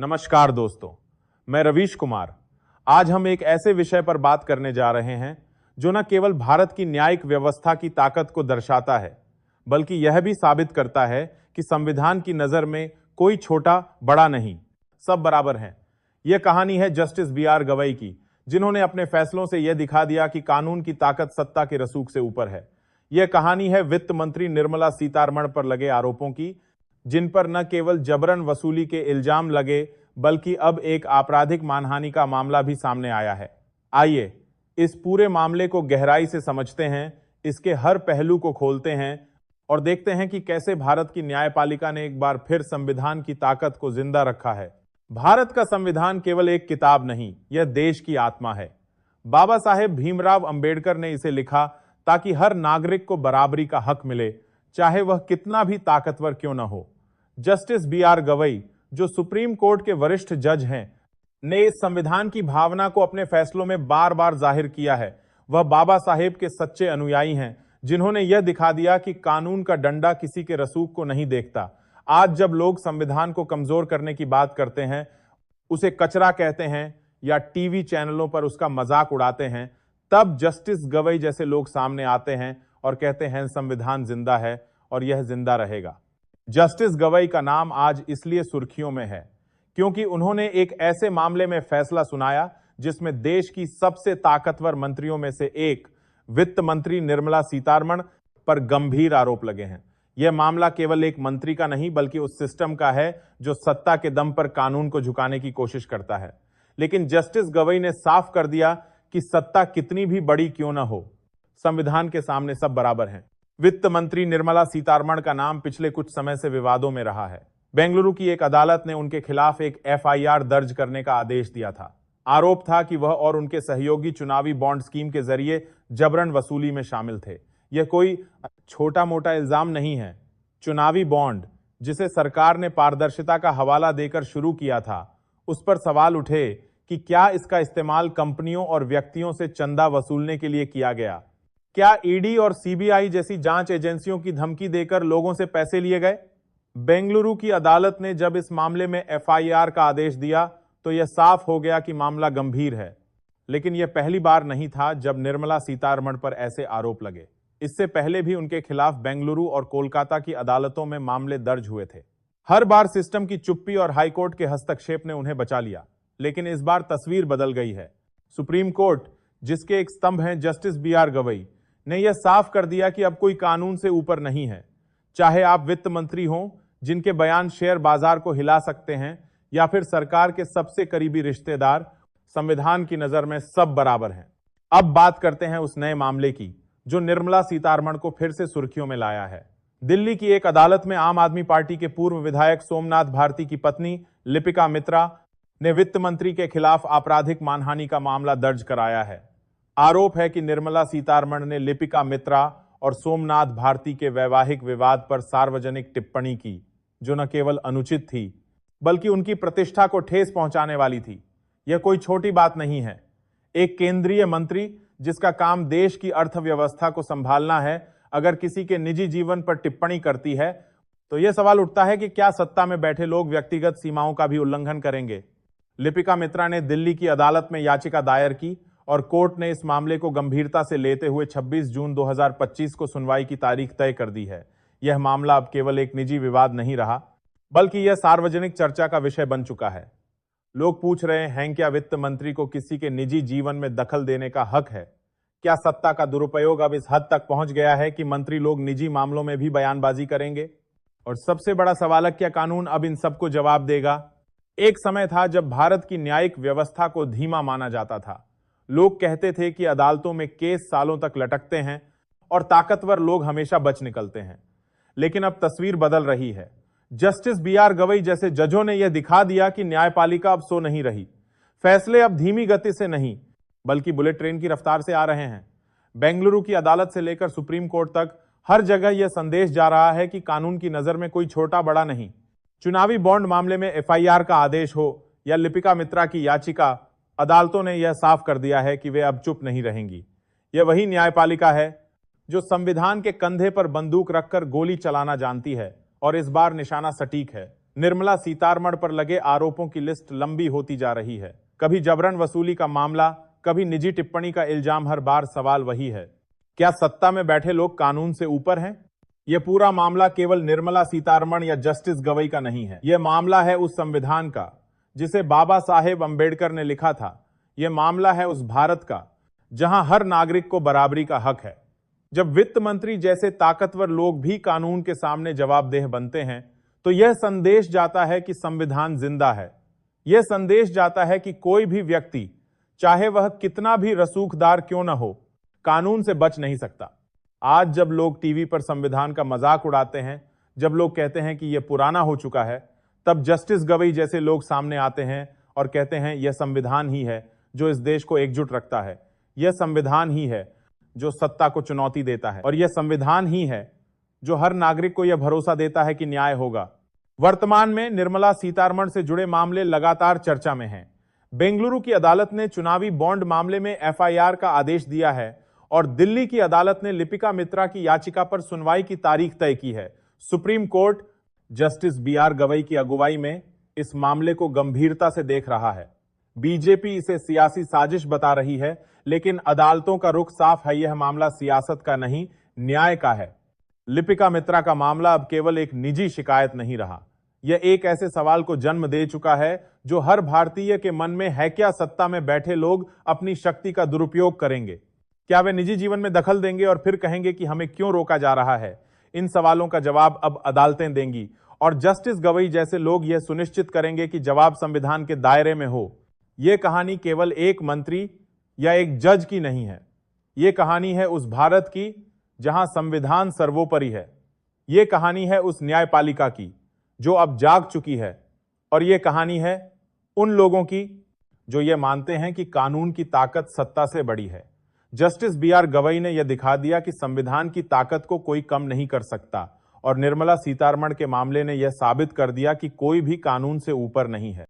नमस्कार दोस्तों, मैं रवीश कुमार। आज हम एक ऐसे विषय पर बात करने जा रहे हैं जो न केवल भारत की न्यायिक व्यवस्था की ताकत को दर्शाता है, बल्कि यह भी साबित करता है कि संविधान की नजर में कोई छोटा बड़ा नहीं, सब बराबर हैं। यह कहानी है जस्टिस बी.आर. गवई की, जिन्होंने अपने फैसलों से यह दिखा दिया कि कानून की ताकत सत्ता के रसूख से ऊपर है। यह कहानी है वित्त मंत्री निर्मला सीतारमण पर लगे आरोपों की, जिन पर न केवल जबरन वसूली के इल्जाम लगे, बल्कि अब एक आपराधिक मानहानि का मामला भी सामने आया है। आइए इस पूरे मामले को गहराई से समझते हैं, इसके हर पहलू को खोलते हैं और देखते हैं कि कैसे भारत की न्यायपालिका ने एक बार फिर संविधान की ताकत को जिंदा रखा है। भारत का संविधान केवल एक किताब नहीं, यह देश की आत्मा है। बाबा साहेब भीमराव अंबेडकर ने इसे लिखा ताकि हर नागरिक को बराबरी का हक मिले, चाहे वह कितना भी ताकतवर क्यों न हो। Justice B R. गवई, जो सुप्रीम कोर्ट के वरिष्ठ जज हैं, ने इस संविधान की भावना को अपने फैसलों में बार बार जाहिर किया है। वह बाबा साहेब के सच्चे अनुयायी हैं, जिन्होंने यह दिखा दिया कि कानून का डंडा किसी के रसूख को नहीं देखता। आज जब लोग संविधान को कमजोर करने की बात करते हैं, उसे कचरा कहते हैं या टीवी चैनलों पर उसका मजाक उड़ाते हैं, तब जस्टिस गवई जैसे लोग सामने आते हैं और कहते हैं संविधान जिंदा है और यह जिंदा रहेगा। जस्टिस गवई का नाम आज इसलिए सुर्खियों में है क्योंकि उन्होंने एक ऐसे मामले में फैसला सुनाया जिसमें देश की सबसे ताकतवर मंत्रियों में से एक वित्त मंत्री निर्मला सीतारमण पर गंभीर आरोप लगे हैं। यह मामला केवल एक मंत्री का नहीं, बल्कि उस सिस्टम का है जो सत्ता के दम पर कानून को झुकाने की कोशिश करता है। लेकिन जस्टिस गवई ने साफ कर दिया कि सत्ता कितनी भी बड़ी क्यों न हो, संविधान के सामने सब बराबर हैं। वित्त मंत्री निर्मला सीतारमण का नाम पिछले कुछ समय से विवादों में रहा है। बेंगलुरु की एक अदालत ने उनके खिलाफ एक एफआईआर दर्ज करने का आदेश दिया था। आरोप था कि वह और उनके सहयोगी चुनावी बॉन्ड स्कीम के जरिए जबरन वसूली में शामिल थे। यह कोई छोटा मोटा इल्जाम नहीं है। चुनावी बॉन्ड, जिसे सरकार ने पारदर्शिता का हवाला देकर शुरू किया था, उस पर सवाल उठे कि क्या इसका इस्तेमाल कंपनियों और व्यक्तियों से चंदा वसूलने के लिए किया गया। क्या ईडी और सीबीआई जैसी जांच एजेंसियों की धमकी देकर लोगों से पैसे लिए गए? बेंगलुरु की अदालत ने जब इस मामले में एफआईआर का आदेश दिया तो यह साफ हो गया कि मामला गंभीर है। लेकिन यह पहली बार नहीं था जब निर्मला सीतारमण पर ऐसे आरोप लगे। इससे पहले भी उनके खिलाफ बेंगलुरु और कोलकाता की अदालतों में मामले दर्ज हुए थे। हर बार सिस्टम की चुप्पी और हाईकोर्ट के हस्तक्षेप ने उन्हें बचा लिया। लेकिन इस बार तस्वीर बदल गई है। सुप्रीम कोर्ट, जिसके एक स्तंभ हैं जस्टिस बी.आर. गवई, ने यह साफ कर दिया कि अब कोई कानून से ऊपर नहीं है। चाहे आप वित्त मंत्री हों, जिनके बयान शेयर बाजार को हिला सकते हैं, या फिर सरकार के सबसे करीबी रिश्तेदार, संविधान की नजर में सब बराबर हैं। अब बात करते हैं उस नए मामले की जो निर्मला सीतारमण को फिर से सुर्खियों में लाया है। दिल्ली की एक अदालत में आम आदमी पार्टी के पूर्व विधायक सोमनाथ भारती की पत्नी लिपिका मित्रा ने वित्त मंत्री के खिलाफ आपराधिक मानहानि का मामला दर्ज कराया है। आरोप है कि निर्मला सीतारमण ने लिपिका मित्रा और सोमनाथ भारती के वैवाहिक विवाद पर सार्वजनिक टिप्पणी की, जो न केवल अनुचित थी, बल्कि उनकी प्रतिष्ठा को ठेस पहुंचाने वाली थी। यह कोई छोटी बात नहीं है। एक केंद्रीय मंत्री, जिसका काम देश की अर्थव्यवस्था को संभालना है, अगर किसी के निजी जीवन पर टिप्पणी करती है, तो यह सवाल उठता है कि क्या सत्ता में बैठे लोग व्यक्तिगत सीमाओं का भी उल्लंघन करेंगे। लिपिका मित्रा ने दिल्ली की अदालत में याचिका दायर की और कोर्ट ने इस मामले को गंभीरता से लेते हुए 26 जून 2025 को सुनवाई की तारीख तय कर दी है। यह मामला अब केवल एक निजी विवाद नहीं रहा, बल्कि यह सार्वजनिक चर्चा का विषय बन चुका है। लोग पूछ रहे हैं, क्या वित्त मंत्री को किसी के निजी जीवन में दखल देने का हक है? क्या सत्ता का दुरुपयोग अब इस हद तक पहुंच गया है कि मंत्री लोग निजी मामलों में भी बयानबाजी करेंगे? और सबसे बड़ा सवाल है, क्या कानून अब इन सबको जवाब देगा? एक समय था जब भारत की न्यायिक व्यवस्था को धीमा माना जाता था। लोग कहते थे कि अदालतों में केस सालों तक लटकते हैं और ताकतवर लोग हमेशा बच निकलते हैं। लेकिन अब तस्वीर बदल रही है। Justice B R. गवई जैसे जजों ने यह दिखा दिया कि न्यायपालिका अब सो नहीं रही। फैसले अब धीमी गति से नहीं, बल्कि बुलेट ट्रेन की रफ्तार से आ रहे हैं। बेंगलुरु की अदालत से लेकर सुप्रीम कोर्ट तक हर जगह यह संदेश जा रहा है कि कानून की नजर में कोई छोटा बड़ा नहीं। चुनावी बॉन्ड मामले में एफआईआर का आदेश हो या लिपिका मित्रा की याचिका, अदालतों ने यह साफ कर दिया है कि वे अब चुप नहीं रहेंगी। यह वही न्यायपालिका है जो संविधान के कंधे पर बंदूक रखकर गोली चलाना जानती है, और इस बार निशाना सटीक है। निर्मला सीतारमण पर लगे आरोपों की लिस्ट लंबी होती जा रही है। कभी जबरन वसूली का मामला, कभी निजी टिप्पणी का इल्जाम, हर बार सवाल वही है, क्या सत्ता में बैठे लोग कानून से ऊपर हैं? यह पूरा मामला केवल निर्मला सीतारमण या जस्टिस गवई का नहीं है। यह मामला है उस संविधान का जिसे बाबा साहेब अंबेडकर ने लिखा था। यह मामला है उस भारत का जहां हर नागरिक को बराबरी का हक है। जब वित्त मंत्री जैसे ताकतवर लोग भी कानून के सामने जवाबदेह बनते हैं, तो यह संदेश जाता है कि संविधान जिंदा है। यह संदेश जाता है कि कोई भी व्यक्ति, चाहे वह कितना भी रसूखदार क्यों न हो, कानून से बच नहीं सकता। आज जब लोग टीवी पर संविधान का मजाक उड़ाते हैं, जब लोग कहते हैं कि यह पुराना हो चुका है, तब जस्टिस गवई जैसे लोग सामने आते हैं और कहते हैं यह संविधान ही है जो इस देश को एकजुट रखता है। यह संविधान ही है जो सत्ता को चुनौती देता है, और यह संविधान ही है जो हर नागरिक को यह भरोसा देता है कि न्याय होगा। वर्तमान में निर्मला सीतारमण से जुड़े मामले लगातार चर्चा में हैं। बेंगलुरु की अदालत ने चुनावी बॉन्ड मामले में एफआईआर का आदेश दिया है और दिल्ली की अदालत ने लिपिका मित्रा की याचिका पर सुनवाई की तारीख तय की है। Supreme Court justice B R Gavai की अगुवाई में इस मामले को गंभीरता से देख रहा है। बीजेपी इसे सियासी साजिश बता रही है, लेकिन अदालतों का रुख साफ है, यह मामला सियासत का नहीं, न्याय का है। लिपिका मित्रा का मामला अब केवल एक निजी शिकायत नहीं रहा, यह एक ऐसे सवाल को जन्म दे चुका है जो हर भारतीय के मन में है, क्या सत्ता में बैठे लोग अपनी शक्ति का दुरुपयोग करेंगे? क्या वे निजी जीवन में दखल देंगे और फिर कहेंगे कि हमें क्यों रोका जा रहा है? इन सवालों का जवाब अब अदालतें देंगी और जस्टिस गवई जैसे लोग यह सुनिश्चित करेंगे कि जवाब संविधान के दायरे में हो। यह कहानी केवल एक मंत्री या एक जज की नहीं है, यह कहानी है उस भारत की जहां संविधान सर्वोपरि है। यह कहानी है उस न्यायपालिका की जो अब जाग चुकी है, और यह कहानी है उन लोगों की जो यह मानते हैं कि कानून की ताकत सत्ता से बड़ी है। जस्टिस बीआर गवई ने यह दिखा दिया कि संविधान की ताकत को कोई कम नहीं कर सकता, और निर्मला सीतारमण के मामले ने यह साबित कर दिया कि कोई भी कानून से ऊपर नहीं है।